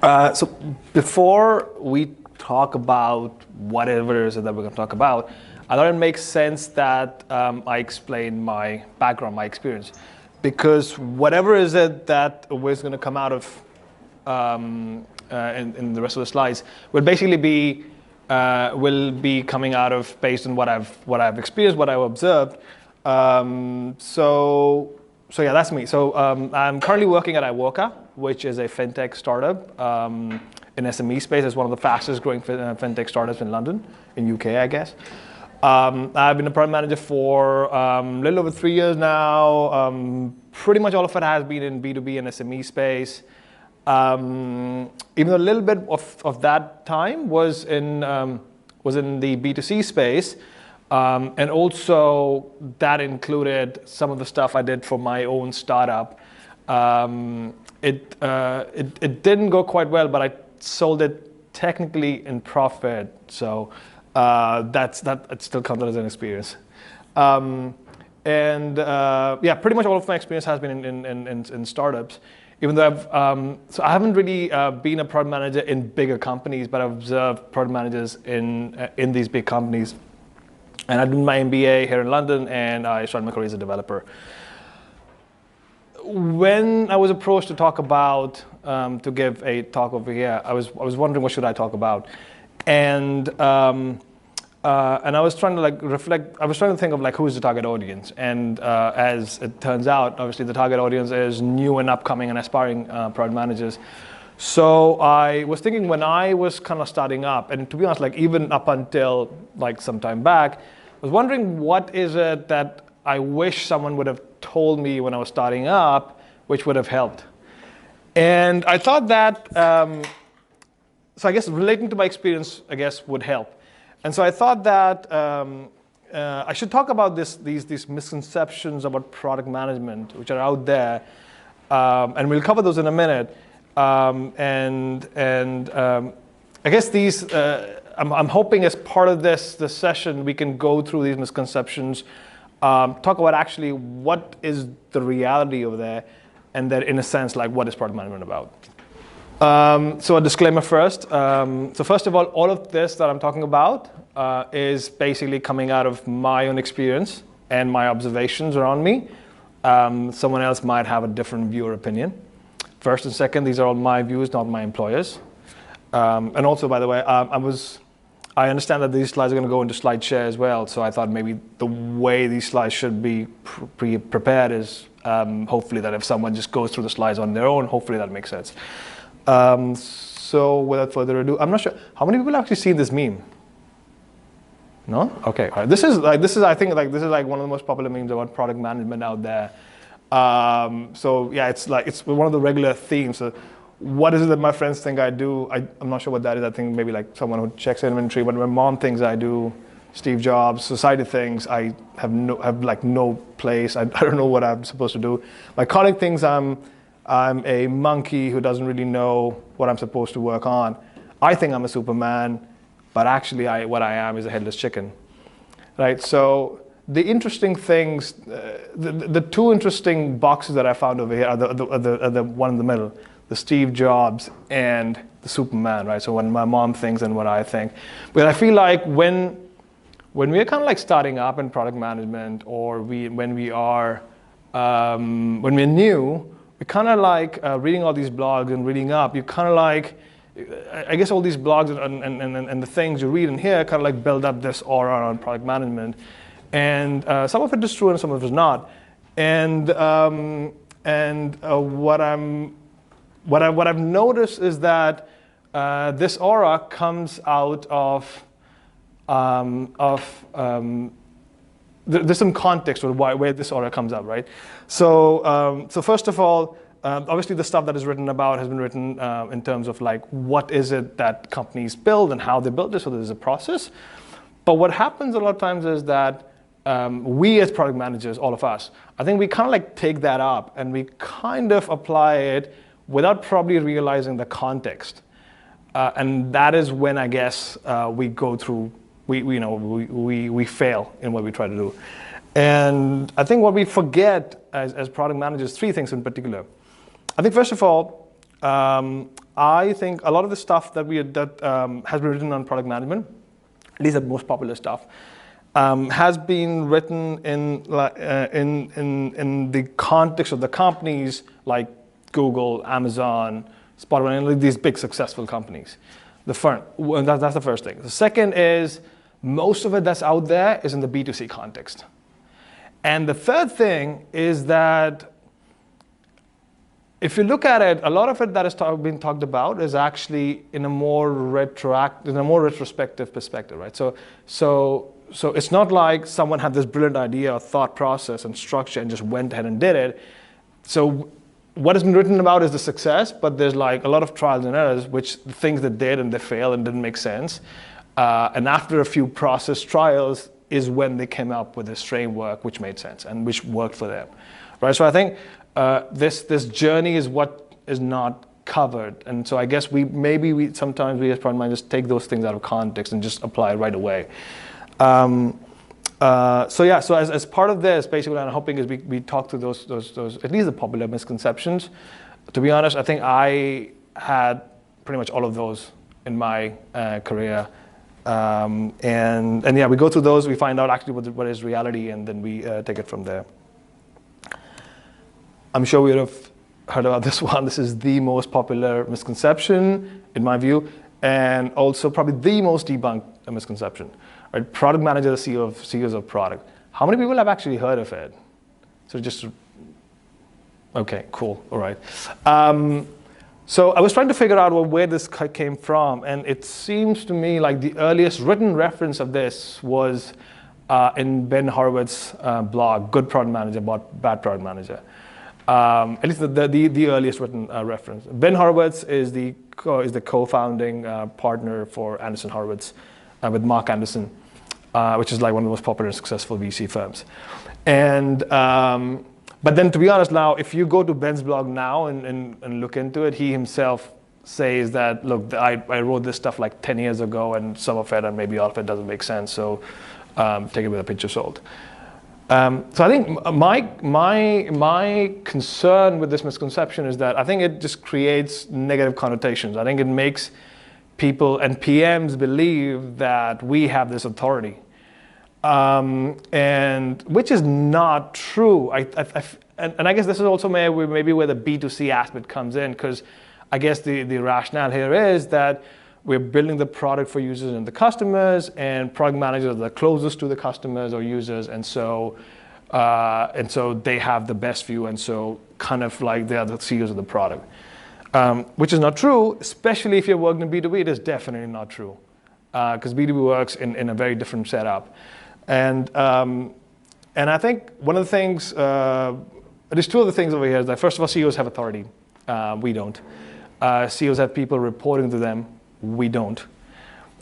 So before we talk about whatever it is that we're going to talk about, I thought it makes sense that I explain my background, my experience, because whatever is it that was going to come out of in the rest of the slides will be coming out of based on what I've experienced, what I've observed. So yeah, that's me. So I'm currently working at iwoca, which is a fintech startup in SME space. It's one of the fastest growing fintech startups in London, in UK, I guess. I've been a product manager for a little over 3 years now. Pretty much all of it has been in B2B and SME space. Even though a little bit of that time was in the B2C space. And also that included some of the stuff I did for my own startup. It didn't go quite well, but I sold it technically in profit. So it still counts as an experience. Yeah, pretty much all of my experience has been in startups. Even though so I haven't really been a product manager in bigger companies, but I've observed product managers in these big companies. And I did my MBA here in London, and I started my career as a developer. When I was approached to talk about, to give a talk over here, I was wondering what should I talk about, and I was trying to reflect. I was trying to think of who is the target audience, and as it turns out, obviously the target audience is new and upcoming and aspiring product managers. So I was thinking when I was kind of starting up, and to be honest, even up until some time back, I was wondering what is it that I wish someone would have told me when I was starting up, which would have helped. And I thought that, so I guess relating to my experience, I guess, would help. And so I thought that I should talk about these misconceptions about product management, which are out there, and we'll cover those in a minute. I guess these, I'm hoping as part of this session, we can go through these misconceptions, talk about actually what is the reality over there, and then in a sense, what is product management about. So a disclaimer first. So first of all of this that I'm talking about is basically coming out of my own experience and my observations around me. Someone else might have a different view or opinion. First and second, these are all my views, not my employers. And also, by the way, I understand that these slides are going to go into slide share as well. So I thought maybe the way these slides should be prepared is hopefully that if someone just goes through the slides on their own, hopefully that makes sense. So without further ado, I'm not sure how many people have actually seen this meme. No? Okay. All right. This is I think this is one of the most popular memes about product management out there. So yeah, it's one of the regular themes. So what is it that my friends think I do? I'm not sure what that is. I think maybe someone who checks inventory. What my mom thinks I do, Steve Jobs, society thinks I have no place. I don't know what I'm supposed to do. My colleague thinks I'm a monkey who doesn't really know what I'm supposed to work on. I think I'm a Superman, but actually what I am is a headless chicken, right? So the interesting things, the two interesting boxes that I found over here are the one in the middle, the Steve Jobs and the Superman, right? So what my mom thinks and what I think. But I feel like when we're kind of starting up in product management, or when we're new, we kind of reading all these blogs and reading up. You kind of I guess all these blogs and the things you read in here kind of build up this aura around product management. And some of it is true and some of it is not. And what I've noticed is that this aura comes out of there's some context for where this aura comes up, right? So first of all, obviously the stuff that is written about has been written in terms of what is it that companies build and how they build it. So there's a process. But what happens a lot of times is that we as product managers, all of us, I think we kind of take that up and we kind of apply it without probably realizing the context. And that is when I guess we go through, we fail in what we try to do. And I think what we forget as product managers, three things in particular. I think first of all, I think a lot of the stuff that has been written on product management, at least the most popular stuff, has been written in the context of the companies like Google, Amazon, Spotify, and these big successful companies. That's the first thing. The second is most of it that's out there is in the B2C context. And the third thing is that if you look at it, a lot of it that is being talked about is actually in a more retrospective perspective, right? So it's not like someone had this brilliant idea or thought process and structure and just went ahead and did it. So what has been written about is the success, but there's like a lot of trials and errors, which things that did and they failed and didn't make sense. And after a few process trials is when they came up with this framework, which made sense and which worked for them, right? So I think this journey is what is not covered. And so I guess sometimes we as product managers take those things out of context and just apply it right away. So as part of this, basically what I'm hoping is we talk through those at least the popular misconceptions. To be honest, I think I had pretty much all of those in my career. And we go through those, we find out actually what is reality, and then we take it from there. I'm sure we would have heard about this one. This is the most popular misconception, in my view, and also probably the most debunked misconception. Right? Product manager, the CEOs of product. How many people have actually heard of it? So okay, cool, all right. So I was trying to figure out where this came from, and it seems to me like the earliest written reference of this was in Ben Horowitz's blog, Good Product Manager, Bad Product Manager. At least the earliest written reference. Ben Horowitz is the co-founding partner for Andreessen Horowitz with Mark Anderson, which is like one of the most popular and successful VC firms. And but then, to be honest, now if you go to Ben's blog now and look into it, he himself says that, look, I wrote this stuff like 10 years ago, and some of it and maybe all of it doesn't make sense. So take it with a pinch of salt. So I think my concern with this misconception is that I think it just creates negative connotations. I think it makes people and PMs believe that we have this authority, and which is not true. And I guess this is also maybe where the B2C aspect comes in, because I guess the rationale here is that we're building the product for users and the customers, and product managers are the closest to the customers or users, and so they have the best view, and so kind of like they are the CEOs of the product, which is not true, especially if you're working in B2B. It is definitely not true, because B2B works in a very different setup, and I think one of the things, there's two other things over here. Is that first of all, CEOs have authority. We don't. CEOs have people reporting to them. We don't.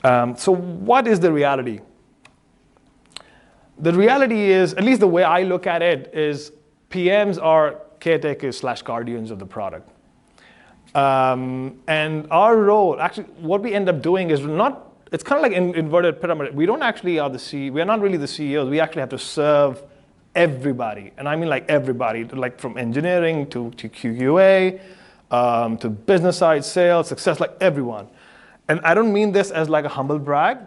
So what is the reality? The reality is, at least the way I look at it, is PMs are caretakers / guardians of the product. And our role, actually, what we end up doing is it's kind of like an inverted pyramid. We don't actually we are not really the CEOs. We actually have to serve everybody. And I mean like everybody, like from engineering to QA, to business side, sales, success, like everyone. And I don't mean this as like a humble brag.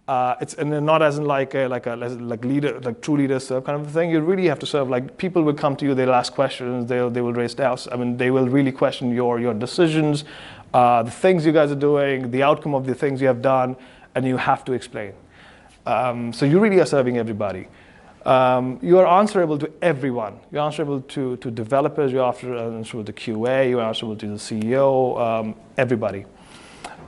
And not as in like leader, like true leaders serve kind of thing. You really have to serve. Like people will come to you, they'll ask questions, they will raise doubts. I mean, they will really question your decisions, the things you guys are doing, the outcome of the things you have done, and you have to explain. So you really are serving everybody. You are answerable to everyone. You're answerable to developers. You're answerable to QA. You're answerable to the CEO. Everybody.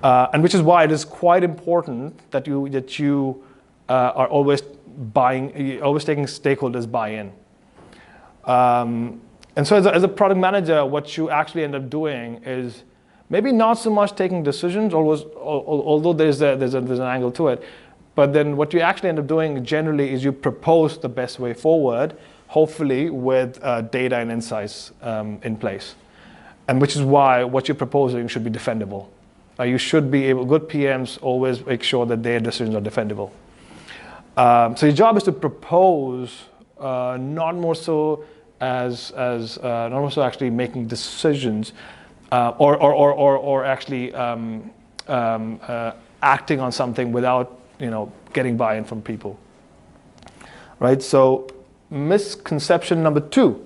And which is why it is quite important that you are always taking stakeholders buy-in. And so as a product manager, what you actually end up doing is maybe not so much taking decisions, although there's an angle to it. But then what you actually end up doing generally is you propose the best way forward, hopefully with data and insights in place. And which is why what you're proposing should be defendable. You should be able, good PMs always make sure that their decisions are defendable. So your job is to propose, not more so actually making decisions. or actually acting on something without getting buy-in from people, right? So misconception number 2.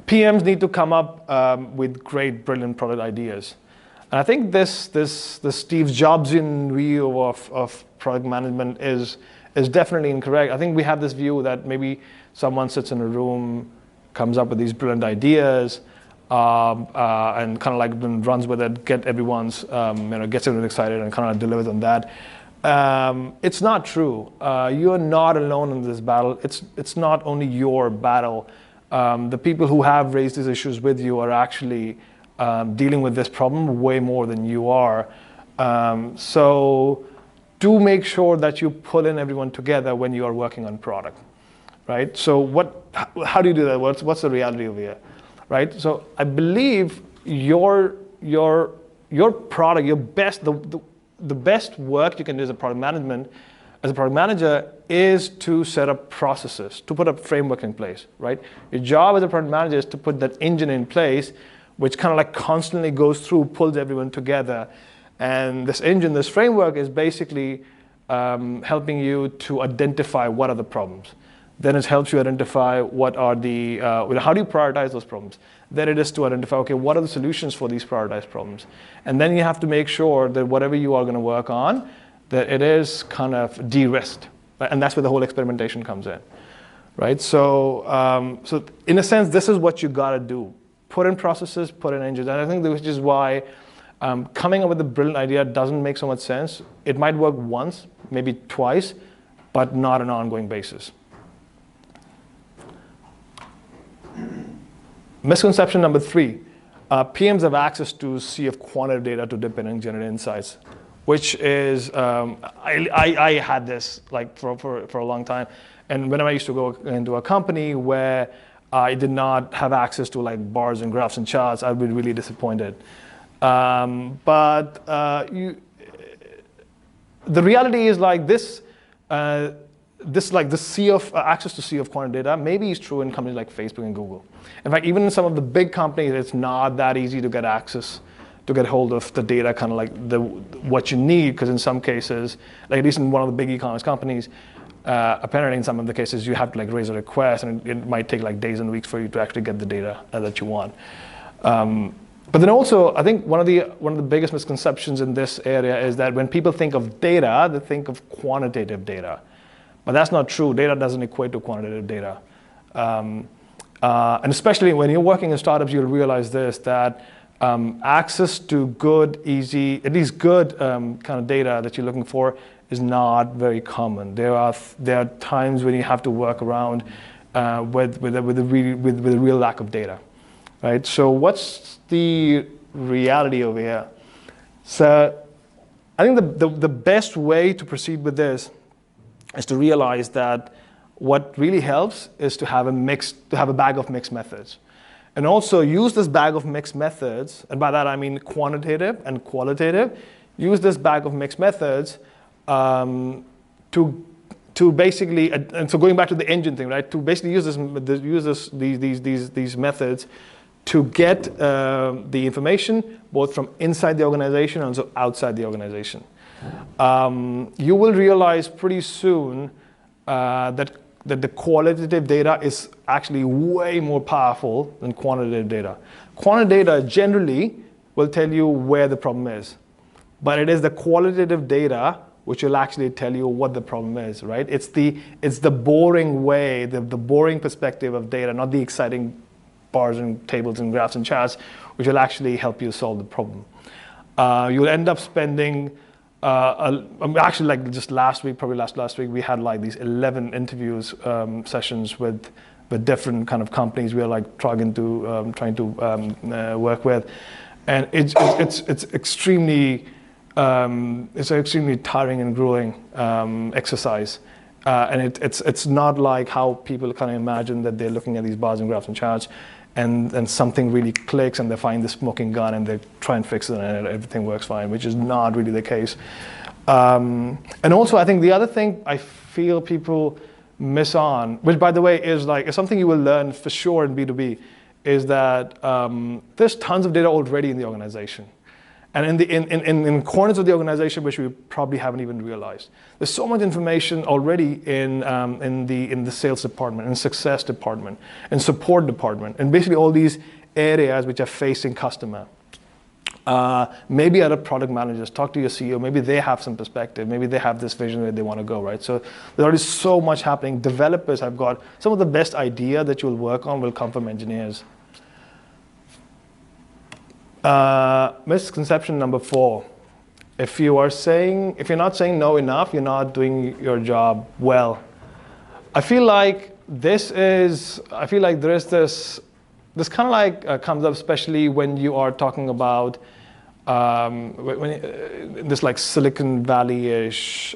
PMs need to come up with great, brilliant product ideas. And I think this Steve Jobsian view of product management is definitely incorrect. I think we have this view that maybe someone sits in a room, comes up with these brilliant ideas, and kind of like runs with it, gets everyone excited and kind of delivers on that. It's not true. You're not alone in this battle. It's not only your battle. The people who have raised these issues with you are actually dealing with this problem way more than you are. So do make sure that you pull in everyone together when you are working on product, right? So how do you do that? What's the reality over here, right? So I believe your product, the best work you can do as a product manager is to set up processes, to put a framework in place, right? Your job as a product manager is to put that engine in place, which kind of like constantly goes through, pulls everyone together. And this engine, this framework is basically helping you to identify what are the problems. Then it helps you identify what are the, how do you prioritize those problems? Then it is to identify, okay, what are the solutions for these prioritized problems? And then you have to make sure that whatever you are going to work on, that it is kind of de-risked. Right? And that's where the whole experimentation comes in, right? So, so in a sense, this is what you got to do. Put in processes, put in engines. And I think which is why coming up with a brilliant idea doesn't make so much sense. It might work once, maybe twice, but not on an ongoing basis. Misconception number 3, PMs have access to sea of quantitative data to dip in and generate insights, which is, I had this like for a long time. And whenever I used to go into a company where I did not have access to like bars and graphs and charts, I'd be really disappointed. The reality is like this like the sea of access to sea of quantitative data maybe is true in companies like Facebook and Google. In fact, even in some of the big companies, it's not that easy to get access, to get hold of the data, kind of like what you need, because in some cases, like at least in one of the big e-commerce companies, apparently in some of the cases you have to like raise a request, and it might take like days and weeks for you to actually get the data that you want. But then also, I think one of the biggest misconceptions in this area is that when people think of data, they think of quantitative data. But that's not true. Data doesn't equate to quantitative data. And especially when you're working in startups, you'll realize this, that access to good, easy, at least good kind of data that you're looking for is not very common. There are times when you have to work around with a real lack of data, right? So what's the reality over here? So I think the best way to proceed with this is to realize that what really helps is to have a bag of mixed methods. And also use this bag of mixed methods, and by that I mean quantitative and qualitative. Use this bag of mixed methods to basically, and so going back to the engine thing, right? To basically use these methods to get the information both from inside the organization and also outside the organization. You will realize pretty soon that the qualitative data is actually way more powerful than quantitative data. Quantitative data generally will tell you where the problem is, but it is the qualitative data which will actually tell you what the problem is, right? It's the boring way, the boring perspective of data, not the exciting bars and tables and graphs and charts, which will actually help you solve the problem. You'll end up spending actually, like just last week, probably last week, we had like these 11 interviews sessions with different kind of companies we are like trying to work with, and it's extremely it's an extremely tiring and grueling exercise, and it's not like how people kind of imagine that they're looking at these bars and graphs and charts, and something really clicks and they find the smoking gun and they try and fix it and everything works fine, which is not really the case. And also, I think the other thing I feel people miss on, which by the way is something you will learn for sure in B2B, is that there's tons of data already in the organization. And in corners of the organization which we probably haven't even realized. There's so much information already in the sales department, in success department, in support department, and basically all these areas which are facing customer. Maybe other product managers, talk to your CEO, maybe they have some perspective, maybe they have this vision where they want to go, right? So there's already so much happening. Developers have got some of the best idea that you'll work on will come from engineers. Misconception number 4. If you're not saying no enough, you're not doing your job well. I feel like there is this kind of like comes up especially when you are talking about this like Silicon Valley-ish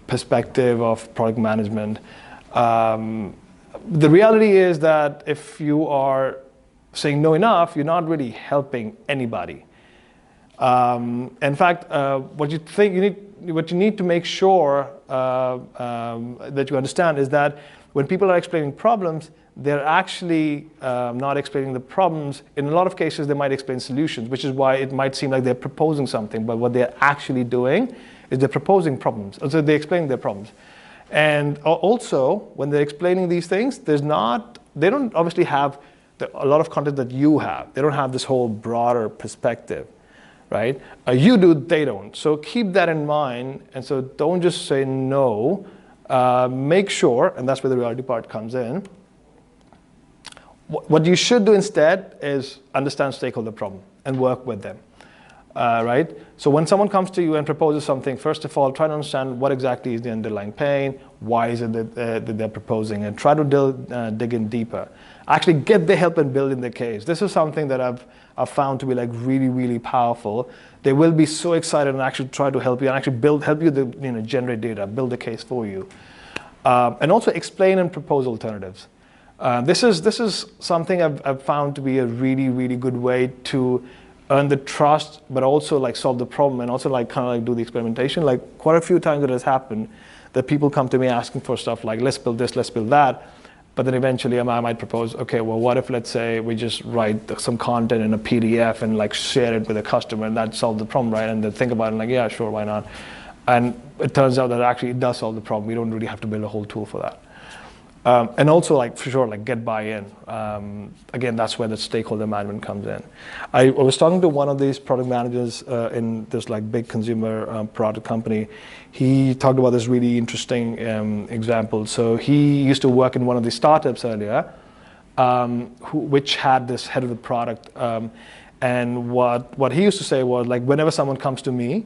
perspective of product management. The reality is that if you are saying no enough, you're not really helping anybody. In fact, what you need to make sure that you understand is that when people are explaining problems, they're actually not explaining the problems. In a lot of cases, they might explain solutions, which is why it might seem like they're proposing something, but what they're actually doing is they're proposing problems. So they're explaining their problems. And also, when they're explaining these things, they don't obviously have a lot of content that you have. They don't have this whole broader perspective, right? You do, they don't. So keep that in mind. And so don't just say no. Make sure, and that's where the reality part comes in. What you should do instead is understand stakeholder problem and work with them, right? So when someone comes to you and proposes something, first of all, try to understand what exactly is the underlying pain, why is it that they're proposing, and try to dig in deeper. Actually get their help in building the case. This is something that I've found to be like really, really powerful. They will be so excited and actually try to help you and actually help you to generate data, build a case for you. And also explain and propose alternatives. This is something I've found to be a really, really good way to earn the trust, but also like solve the problem and also like kind of like do the experimentation. Like quite a few times it has happened that people come to me asking for stuff like, let's build this, let's build that. But then eventually I might propose, okay, well, what if, let's say, we just write some content in a PDF and like share it with a customer and that solves the problem, right? And they think about it and like, yeah, sure, why not? And it turns out that actually it does solve the problem. We don't really have to build a whole tool for that. And also, like for sure, like get buy-in. Again, that's where the stakeholder management comes in. I was talking to one of these product managers in this like big consumer product company. He talked about this really interesting example. So he used to work in one of the startups earlier, which had this head of the product. And what he used to say was like, whenever someone comes to me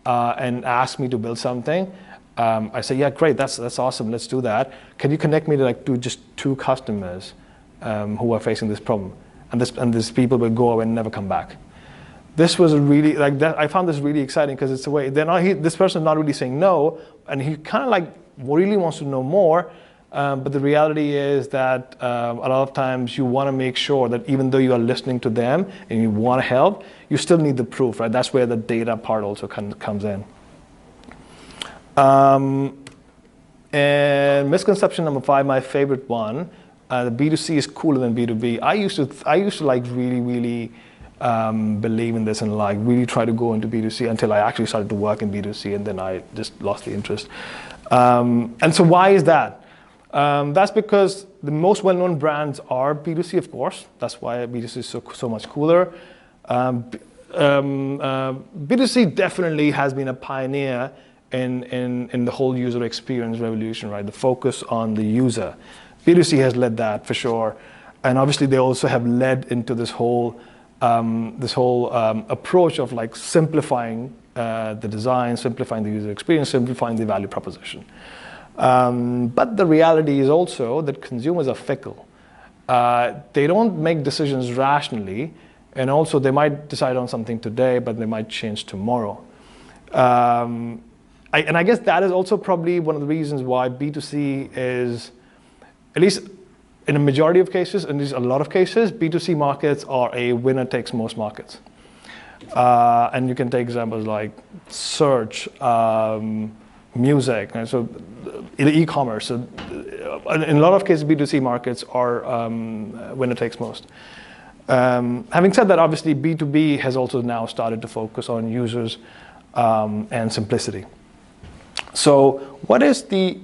and asks me to build something, I say, yeah, great, that's awesome, let's do that. Can you connect me to just 2 customers who are facing this problem? And these people will go away and never come back. This was really, like that, I found this really exciting because it's a way, this person is not really saying no, and he kind of like really wants to know more, but the reality is that a lot of times you want to make sure that even though you are listening to them and you want to help, you still need the proof, right? That's where the data part also comes in. And misconception number 5, my favorite one, the B2C is cooler than B2B. I used to like really believe in this and like really try to go into B2C until I actually started to work in B2C, and then I just lost the interest. And so why is that? That's because the most well-known brands are B2C, of course. That's why B2C is so much cooler. B2C definitely has been a pioneer in the whole user experience revolution, right? The focus on the user. B2C has led that for sure, and obviously they also have led into this whole approach of like simplifying the design, simplifying the user experience, simplifying the value proposition. But the reality is also that consumers are fickle. They don't make decisions rationally, and also they might decide on something today, but they might change tomorrow. And I guess that is also probably one of the reasons why B2C is, at least in a majority of cases, and there's a lot of cases, B2C markets are a winner takes most markets. And you can take examples like search, music, and so e-commerce. So in a lot of cases, B2C markets are winner takes most. Having said that, obviously B2B has also now started to focus on users and simplicity. So what's the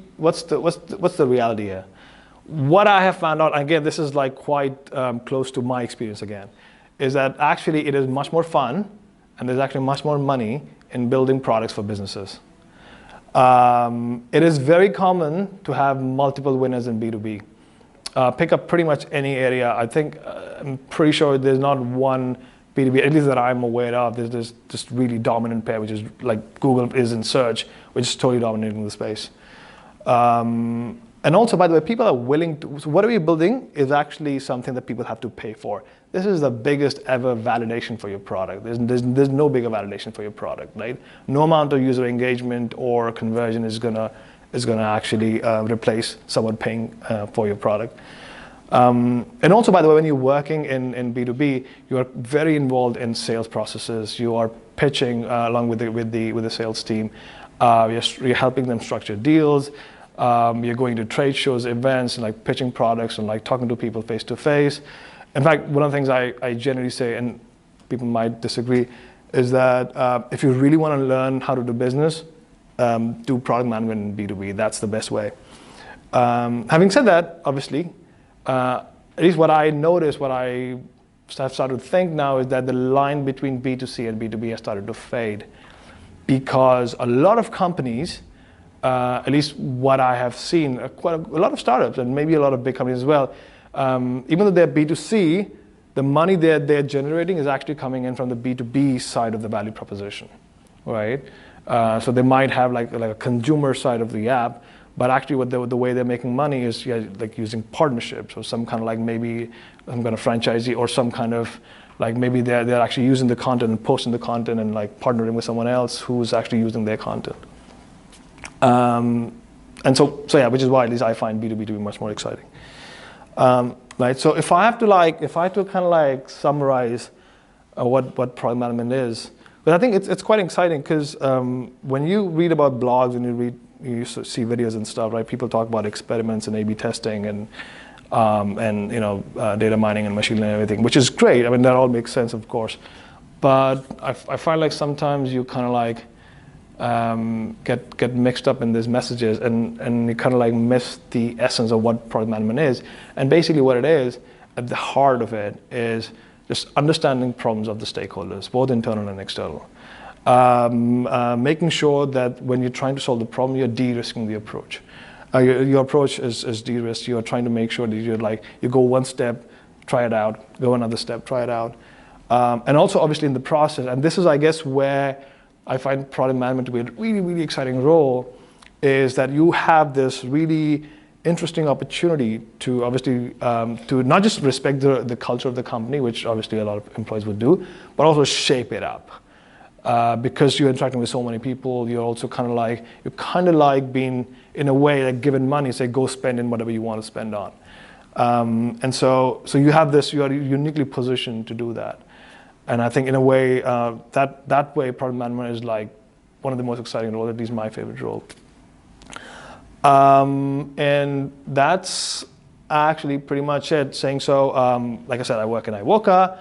reality here? What I have found out, again, this is like quite close to my experience again, is that actually it is much more fun and there's actually much more money in building products for businesses. It is very common to have multiple winners in B2B. Pick up pretty much any area. I think, I'm pretty sure there's not one B2B, at least that I'm aware of, there's this really dominant pair, which is like Google is in search, which is totally dominating the space. And also, by the way, people are willing to, so what are we building is actually something that people have to pay for. This is the biggest ever validation for your product. There's no bigger validation for your product, right? No amount of user engagement or conversion is gonna actually replace someone paying for your product. And also, by the way, when you're working in B2B, you are very involved in sales processes. You are pitching along with the sales team. You're helping them structure deals. You're going to trade shows, events, and like pitching products and like talking to people face to face. In fact, one of the things I generally say, and people might disagree, is that if you really want to learn how to do business, do product management in B2B. That's the best way. Having said that, obviously, at least what I noticed, what I have started to think now is that the line between B2C and B2B has started to fade, because a lot of companies, at least what I have seen, quite a lot of startups and maybe a lot of big companies as well, even though they're B2C, the money they're generating is actually coming in from the B2B side of the value proposition, right? So they might have like a consumer side of the app, but actually the way they're making money is like using partnerships or some kind of like maybe some kind of franchisee or some kind of like maybe they're actually using the content and posting the content and like partnering with someone else who's actually using their content. And so yeah, which is why at least I find B2B to be much more exciting. Right. So if I have to kind of like summarize what product management is, but I think it's quite exciting because when you read about blogs and you see videos and stuff, right? People talk about experiments and A/B testing and data mining and machine learning and everything, which is great. I mean, that all makes sense, of course. But I find like sometimes you kind of like get mixed up in these messages and you kind of like miss the essence of what product management is. And basically what it is, at the heart of it, is just understanding problems of the stakeholders, both internal and external. Making sure that when you're trying to solve the problem, you're de-risking the approach. Your approach is de-risked. You're trying to make sure that you go one step, try it out, go another step, try it out. And also obviously in the process, and this is I guess where I find product management to be a really, really exciting role, is that you have this really interesting opportunity to obviously to not just respect the culture of the company, which obviously a lot of employees would do, but also shape it up. Because you're interacting with so many people, you're also kind of like being in a way like given money, say go spend in whatever you want to spend on. And so you have this, you are uniquely positioned to do that. And I think in a way, that way product management is like one of the most exciting roles, at least my favorite role. And that's actually pretty much it. Saying so, like I said, I work in iwoca.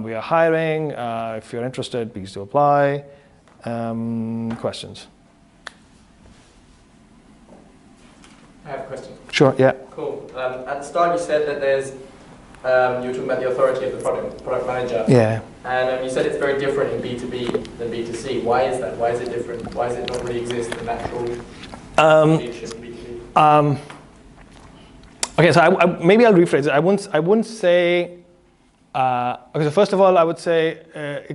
We are hiring. If you're interested, please do apply. Questions? I have a question. Sure, yeah. Cool. At the start you said that there's, you were talking about the authority of the product manager. Yeah. And you said it's very different in B2B than B2C. Why is that? Why is it different? Why does it not really exist in natural leadership in B2B? Okay, so maybe I'll rephrase it. I wouldn't say. Okay, so first of all, I would say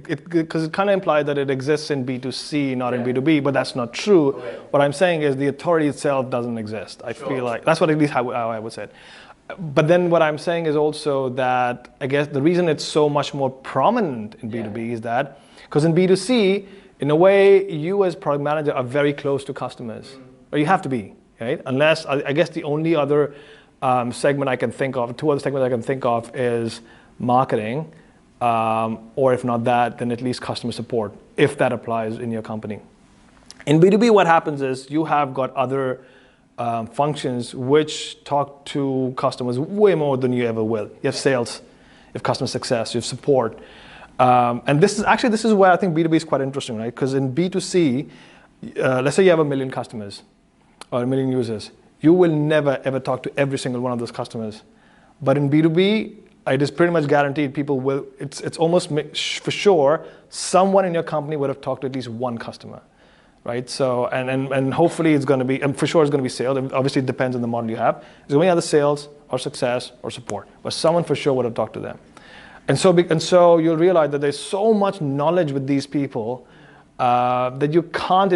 because it kind of implied that it exists in B2C, not in B2B, but that's not true. Okay. What I'm saying is the authority itself doesn't exist. I feel like that's what at least how I would say it. But then what I'm saying is also that I guess the reason it's so much more prominent in B2B is that because in B2C, in a way, you as product manager are very close to customers, or you have to be, right? Unless I guess the only other segment I can think of, two other segments I can think of is marketing, or if not that, then at least customer support, if that applies in your company. In B2B, what happens is you have got other functions which talk to customers way more than you ever will. You have sales, you have customer success, you have support. And this is where I think B2B is quite interesting, right? Because in B2C, let's say you have 1 million customers or 1 million users. You will never ever talk to every single one of those customers. But in B2B, it is pretty much guaranteed people will, it's almost for sure, someone in your company would have talked to at least one customer, right? So, and hopefully it's going to be, and for sure it's going to be sales. Obviously it depends on the model you have. It's going to be either sales or success or support, but someone for sure would have talked to them. And so you'll realize that there's so much knowledge with these people that you can't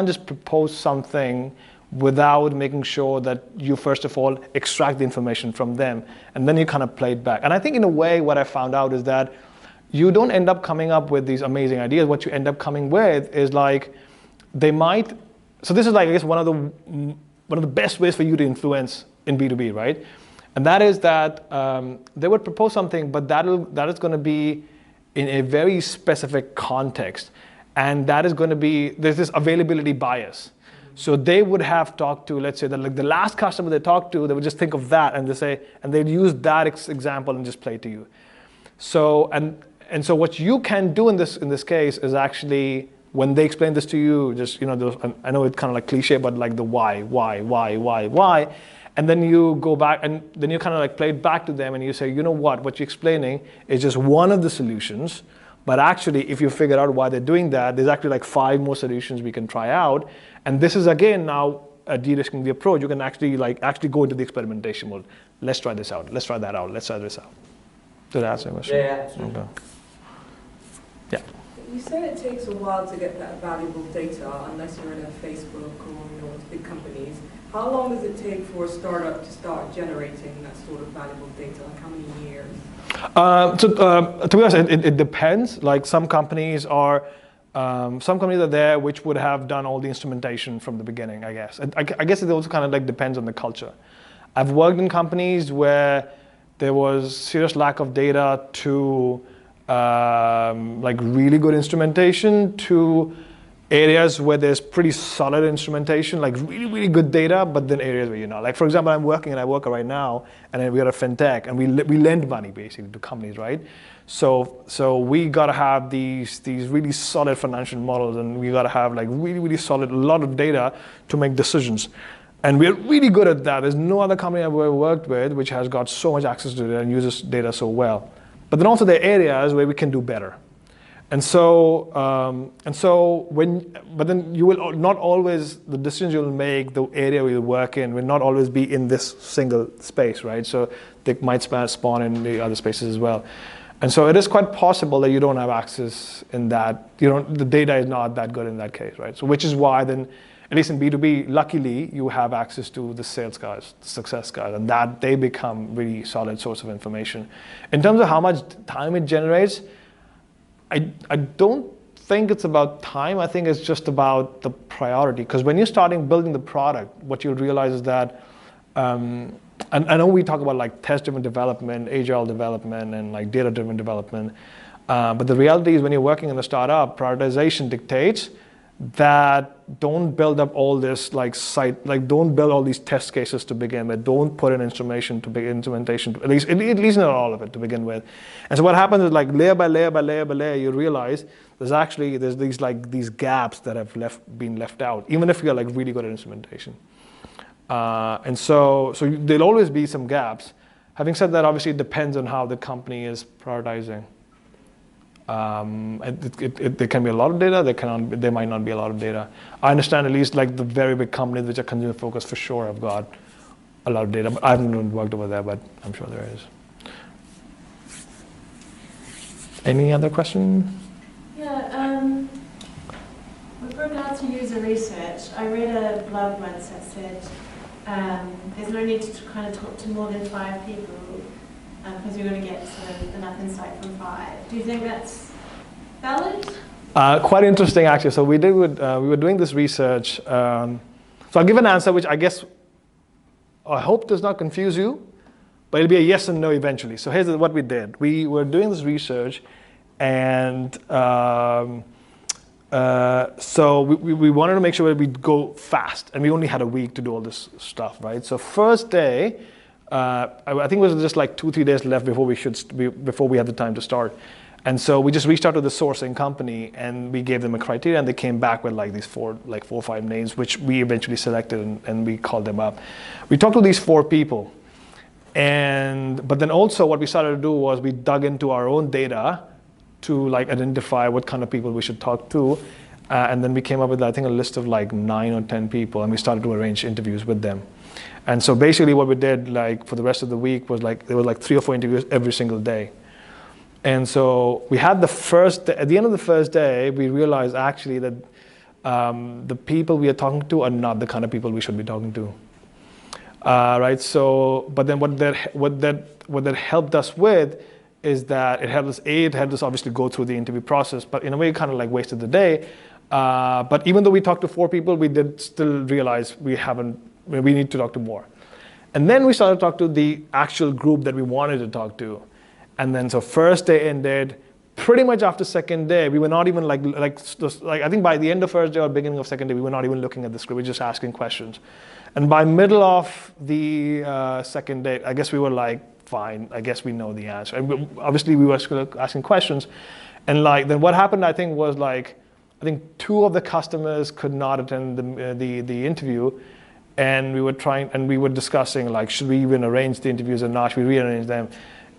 just propose something without making sure that you first of all extract the information from them, and then you kind of play it back. And I think in a way what I found out is that you don't end up coming up with these amazing ideas. What you end up coming with is like, they might, so this is like, I guess one of the best ways for you to influence in B2B, right? And that is that they would propose something, but that is going to be in a very specific context. And that is going to be, there's this availability bias. So they would have talked to, let's say, like the last customer they talked to, they would just think of that and they say, and they'd use that example and just play it to you. So, and so what you can do in this case is actually, when they explain this to you, just, you know, I know it's kind of like cliche, but like the why. And then you go back and then you kind of like play it back to them and you say, you know what you're explaining is just one of the solutions, but actually if you figure out why they're doing that, there's actually like 5 more solutions we can try out. And this is again now de-risking the approach. You can actually go into the experimentation mode. Let's try this out. Let's try that out. Let's try this out. Did I answer your question? Yeah. Okay. Yeah. You say it takes a while to get that valuable data, unless you're in a Facebook or big companies. How long does it take for a startup to start generating that sort of valuable data? Like how many years? To be honest, it depends. Like some companies are there which would have done all the instrumentation from the beginning, I guess. I guess it also kind of like depends on the culture. I've worked in companies where there was serious lack of data to like really good instrumentation, to areas where there's pretty solid instrumentation, like really, really good data, but then areas where you're not. Like for example, I'm working at iwoca right now, and we are a fintech, and we lend money basically to companies, right? So we gotta have these really solid financial models, and we gotta have like really, really solid, a lot of data to make decisions. And we're really good at that. There's no other company I've ever worked with which has got so much access to it and uses data so well. But then also there are areas where we can do better. And so but then you will not always, the decisions you'll make, the area you'll work in will not always be in this single space, right? So they might spawn in the other spaces as well. And so it is quite possible that you don't have access in that, the data is not that good in that case, right? So which is why then, at least in B2B, luckily you have access to the sales guys, the success guys, and that they become really solid source of information. In terms of how much time it generates, I don't think it's about time. I think it's just about the priority. Because when you're starting building the product, what you'll realize is that, and I know we talk about like test-driven development, agile development, and like data-driven development. But the reality is when you're working in a startup, prioritization dictates that don't build up all this don't build all these test cases to begin with. Don't put in instrumentation, at least not all of it to begin with. And so what happens is like layer by layer by layer by layer, you realize there's these gaps that have been left out, even if you're like really good at instrumentation. And so there'll always be some gaps. Having said that, obviously it depends on how the company is prioritizing. There can be a lot of data, there might not be a lot of data. I understand at least like the very big companies which are consumer focused for sure have got a lot of data, but I haven't worked over there, but I'm sure there is. Any other question? Yeah, with regard to user research, I read a blog once that said there's no need to kind of talk to more than 5 people because you're going to get sort of enough insight from 5. Do you think that's valid? Quite interesting, actually. So we were doing this research. So I'll give an answer, which I guess I hope does not confuse you, but it'll be a yes and no eventually. So here's what we did. We were doing this research, and so we wanted to make sure that we'd go fast, and we only had a week to do all this stuff, right? So first day, I think it was just like 2-3 days left before we had the time to start. And so we just reached out to the sourcing company and we gave them a criteria, and they came back with like these four or five names, which we eventually selected and we called them up. We talked to these 4 people, but then also what we started to do was we dug into our own data to like identify what kind of people we should talk to, and then we came up with I think a list of like 9 or 10 people, and we started to arrange interviews with them. And so basically what we did like for the rest of the week was like there were like 3 or 4 interviews every single day. And so we had at the end of the first day, we realized actually that the people we are talking to are not the kind of people we should be talking to, right? So, but then what that helped us with is that it helped us obviously go through the interview process, but in a way it kind of like wasted the day. But even though we talked to 4 people, we did still realize we need to talk to more. And then we started to talk to the actual group that we wanted to talk to. And then so first day ended, pretty much after second day, we were not even like I think by the end of first day or beginning of second day, we were not even looking at the script, we were just asking questions. And by middle of the second day, I guess we were like, fine, I guess we know the answer. And obviously we were still asking questions. And like then what happened, I think, was like, I think 2 of the customers could not attend the interview. And we were discussing like, should we even arrange the interviews or not? Should we rearrange them?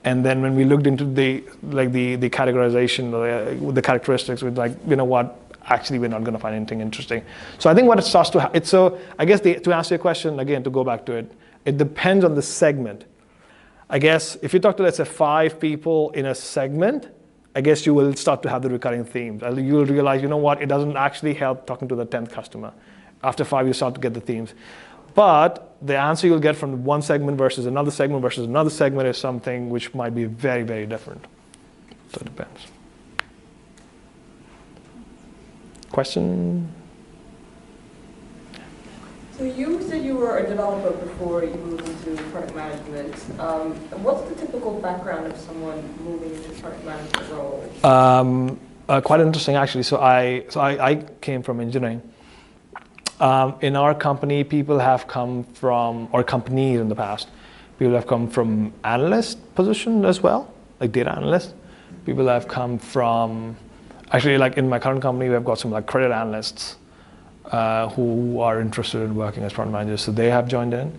And then when we looked into the categorization, the characteristics, we're like, you know what? Actually, we're not going to find anything interesting. So I think what it starts to so I guess to answer your question again, to go back to it, it depends on the segment. I guess if you talk to let's say 5 people in a segment, I guess you will start to have the recurring themes. You will realize, you know what? It doesn't actually help talking to the 10th customer. After 5, you start to get the themes. But the answer you'll get from one segment versus another segment is something which might be very, very different. So it depends. Question? So you said you were a developer before you moved into product management. What's the typical background of someone moving into product management role? Quite interesting, actually. So I came from engineering. In our company, people have come from, or companies in the past, people have come from analyst position as well, like data analyst. People have come from, actually like in my current company, we've got some like credit analysts who are interested in working as product managers, so they have joined in.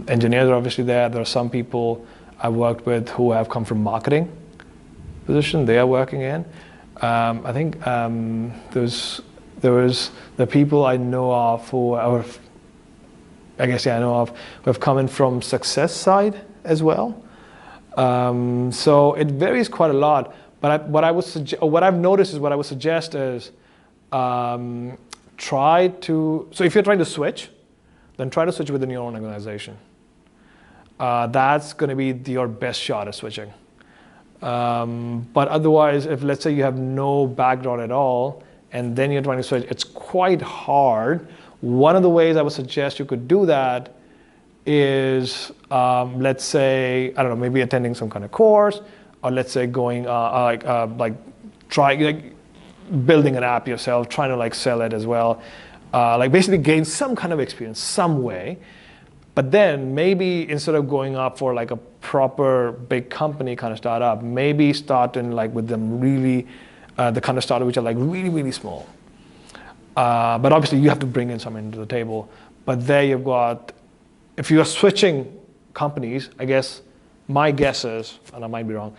Engineers are obviously there. There are some people I worked with who have come from marketing position, they are working in. I think there was the people I know of who have come in from success side as well. So it varies quite a lot. But what I've noticed is what I would suggest is so if you're trying to switch, then try to switch within your own organization. That's going to be your best shot at switching. But otherwise, if let's say you have no background at all, and then you're trying to switch, it's quite hard. One of the ways I would suggest you could do that is, let's say, I don't know, maybe attending some kind of course, or let's say going building an app yourself, trying to like sell it as well, like basically gain some kind of experience some way. But then maybe instead of going up for like a proper big company kind of startup, maybe start in like with them really. The kind of startups which are like really, really small. But obviously you have to bring in something to the table. But there you've got, if you are switching companies, I guess my guess is, and I might be wrong,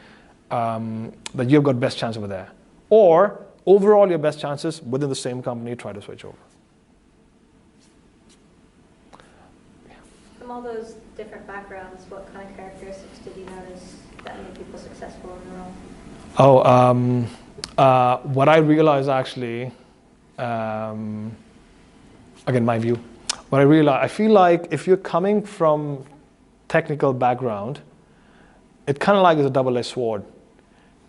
that you've got best chance over there. Or overall your best chances within the same company, try to switch over. From all those different backgrounds, what kind of characteristics did you notice that made people successful in the role? What I realized actually, again, my view, I feel like if you're coming from technical background, it kind of like is a double-edged sword,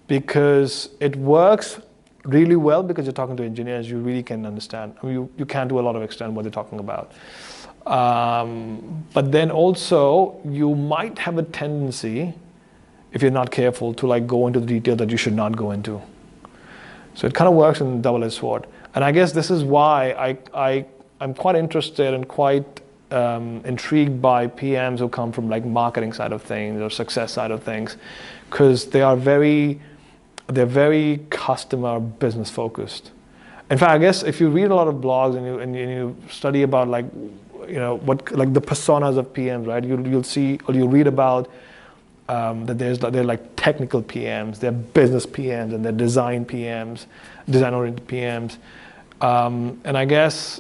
because it works really well because you're talking to engineers, you really can understand. I mean, you can to a lot of extent what they're talking about. But then also you might have a tendency, if you're not careful, to like go into the detail that you should not go into. So it kind of works in a double-edged sword. And I guess this is why I'm quite interested and quite intrigued by PMs who come from like marketing side of things or success side of things, because they're very customer business focused. In fact, I guess if you read a lot of blogs and you study about like, you know, what like the personas of PMs, right? You'll see or you'll read about that they're like technical PMs, they're business PMs, and they're design PMs, design-oriented PMs, and I guess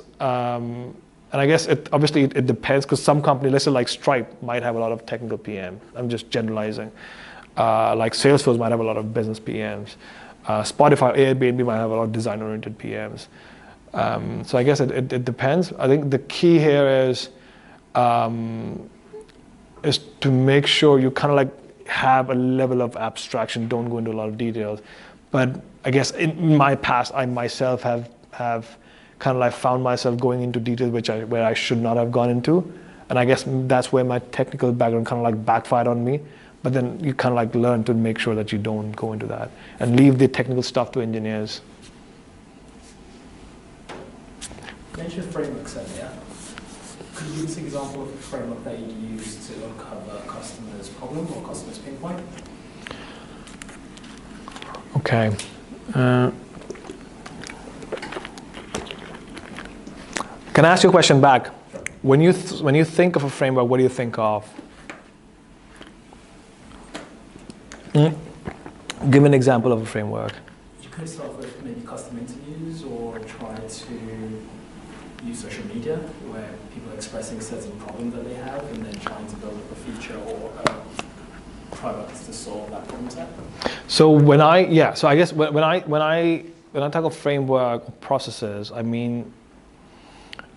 it obviously it depends, because some companies, let's say like Stripe, might have a lot of technical PMs. I'm just generalizing. Like Salesforce might have a lot of business PMs. Spotify, Airbnb might have a lot of design-oriented PMs. So I guess it depends. I think the key here is to make sure you kind of like have a level of abstraction. Don't go into a lot of details. But I guess in my past, I myself have kind of like found myself going into details where I should not have gone into. And I guess that's where my technical background kind of like backfired on me. But then you kind of like learn to make sure that you don't go into that and leave the technical stuff to engineers. You mentioned frameworks earlier. Could you give us an example of a framework that you'd use to uncover a customer's problem or customer's pain point? Okay. Can I ask you a question back? Sure. When you think of a framework, what do you think of? Give an example of a framework. You could start with maybe custom interviews, or try to use social media where people are expressing certain problems that they have and then trying to build up a feature or a product to solve that problem set. So so I guess when I talk of framework processes, I mean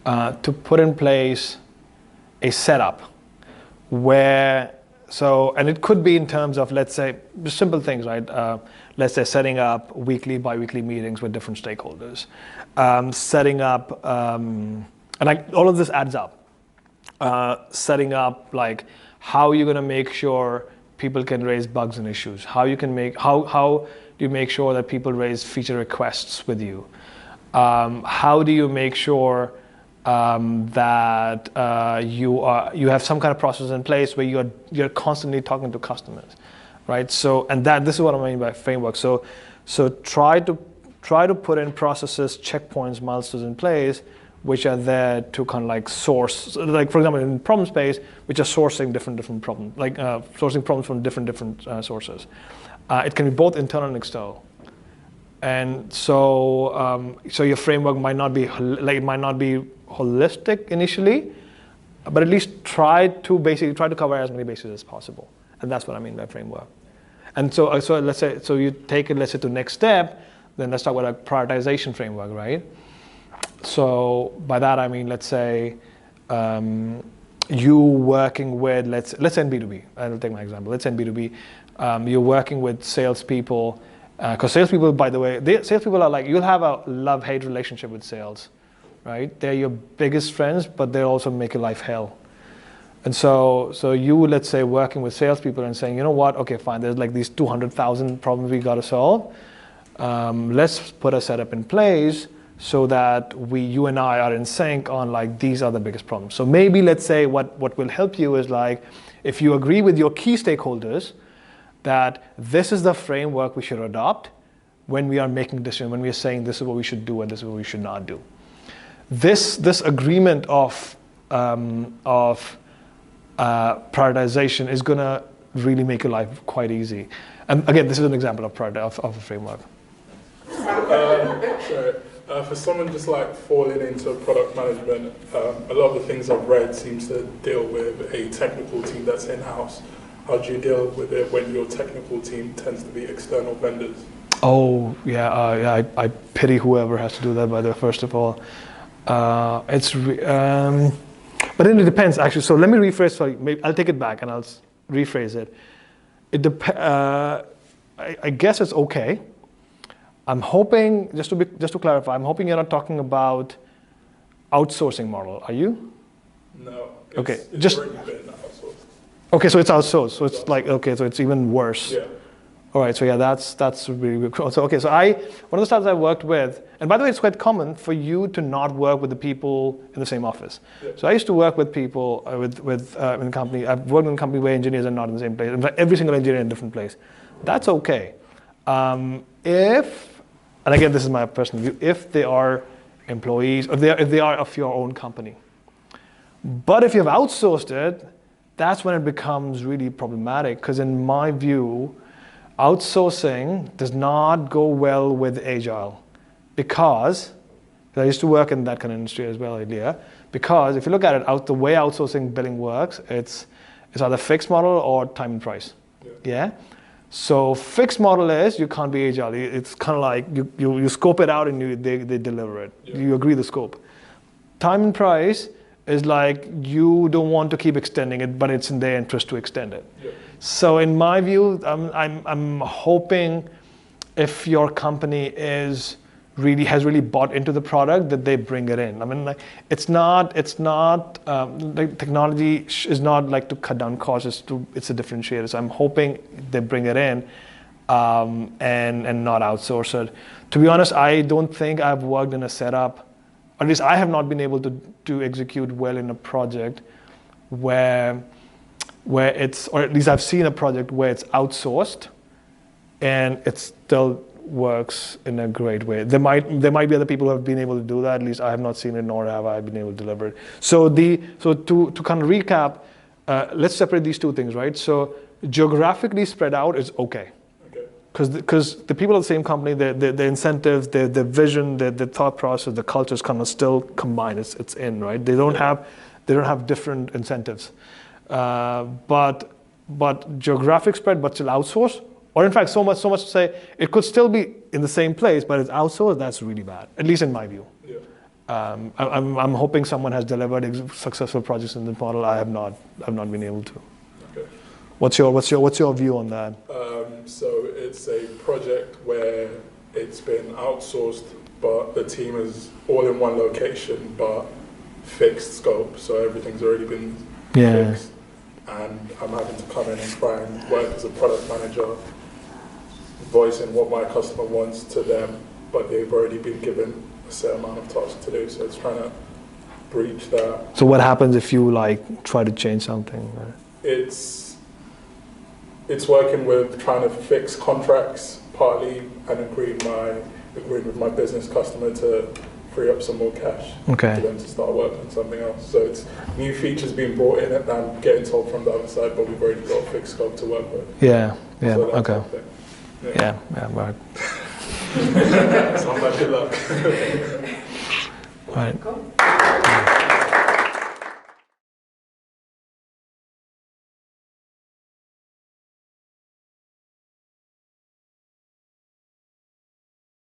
to put in place a setup where, so, and it could be in terms of, let's say, just simple things, right? Let's say setting up weekly, bi-weekly meetings with different stakeholders, setting up, and like all of this adds up. Setting up like how you're going to make sure people can raise bugs and issues. How do you make sure that people raise feature requests with you? How do you make sure that you have some kind of process in place where you're constantly talking to customers, right? So, and this is what I mean by framework. So try to put in processes, checkpoints, milestones in place, which are there to kind of like source, like for example in problem space, which are sourcing different problems, like sourcing problems from different sources. It can be both internal and external. And so your framework might not be holistic initially, but at least try to cover as many bases as possible. And that's what I mean by framework. And so let's say, so you take it, let's say, to the next step, then let's talk about a prioritization framework, right? So by that I mean, let's say you working with, let's say in B2B, I'll take my example. Let's say in B2B, you're working with salespeople, because salespeople, by the way, salespeople are like, you'll have a love-hate relationship with sales, right? They're your biggest friends, but they also make your life hell. And so you, let's say, working with salespeople and saying, you know what, okay, fine, there's like these 200,000 problems we got to solve. Let's put a setup in place so that you and I are in sync on like, these are the biggest problems. So maybe let's say what will help you is like, if you agree with your key stakeholders that this is the framework we should adopt when we are making decisions, when we are saying this is what we should do and this is what we should not do. This agreement of prioritization is going to really make your life quite easy. And again, this is an example of a framework. For someone just like falling into product management, a lot of the things I've read seems to deal with a technical team that's in-house. How do you deal with it when your technical team tends to be external vendors? Oh, yeah, I pity whoever has to do that, by the way, first of all. But then it depends, actually. So let me rephrase, sorry, maybe I'll take it back and I'll rephrase it. I guess it's okay. I'm hoping, just to clarify, I'm hoping you're not talking about outsourcing model, are you? No. Okay, it's already been outsourced. Okay, so it's outsourced. So it's like, okay, so it's even worse. Yeah. All right, so yeah, that's really cool. So okay, so one of the startups I worked with, and by the way, it's quite common for you to not work with the people in the same office. Yeah. So I used to work with people in a company. I've worked in a company where engineers are not in the same place. In fact, every single engineer in a different place. That's okay. If, and again, this is my personal view, if they are employees, or if they are of your own company. But if you've outsourced it, that's when it becomes really problematic, because in my view, outsourcing does not go well with agile, because I used to work in that kind of industry as well earlier. Because if you look at it, the way outsourcing billing works, it's either fixed model or time and price. Yeah. So fixed model is you can't be agile. It's kind of like you scope it out and they deliver it. Yeah. You agree the scope. Time and price is like you don't want to keep extending it, but it's in their interest to extend it. Yeah. So in my view, I'm hoping if your company has really bought into the product, that they bring it in. I mean, like it's not like technology is not like to cut down costs. It's a differentiator. So I'm hoping they bring it in and not outsource it. To be honest, I don't think I've worked in a setup. At least I have not been able to execute well in a project where it's, or at least I've seen a project where it's outsourced and it still works in a great way. There might be other people who have been able to do that. At least I have not seen it, nor have I been able to deliver it. So to kind of recap, let's separate these two things, right? So geographically spread out is okay. Because the people at the same company, the incentives, the vision, the thought process, the culture is kind of still combined. It's in, right? They don't have different incentives, but geographic spread, but still outsourced, or in fact so much to say it could still be in the same place, but it's outsourced. That's really bad, at least in my view. Yeah. I'm hoping someone has delivered successful projects in this model. I have not been able to. Okay. What's your view on that? So it's a project where it's been outsourced, but the team is all in one location, but fixed scope. So everything's already been fixed, and I'm having to come in and try and work as a product manager, voicing what my customer wants to them, but they've already been given a set amount of tasks to do. So it's trying to breach that. So what happens if you try to change something? It's working with trying to fix contracts partly and agreeing with my business customer to free up some more cash for them to start working on something else. So it's new features being brought in and I'm getting told from the other side, but we've already got a fixed scope to work with. Yeah, so okay. Yeah, right. So I'm like, good luck. Right. Cool.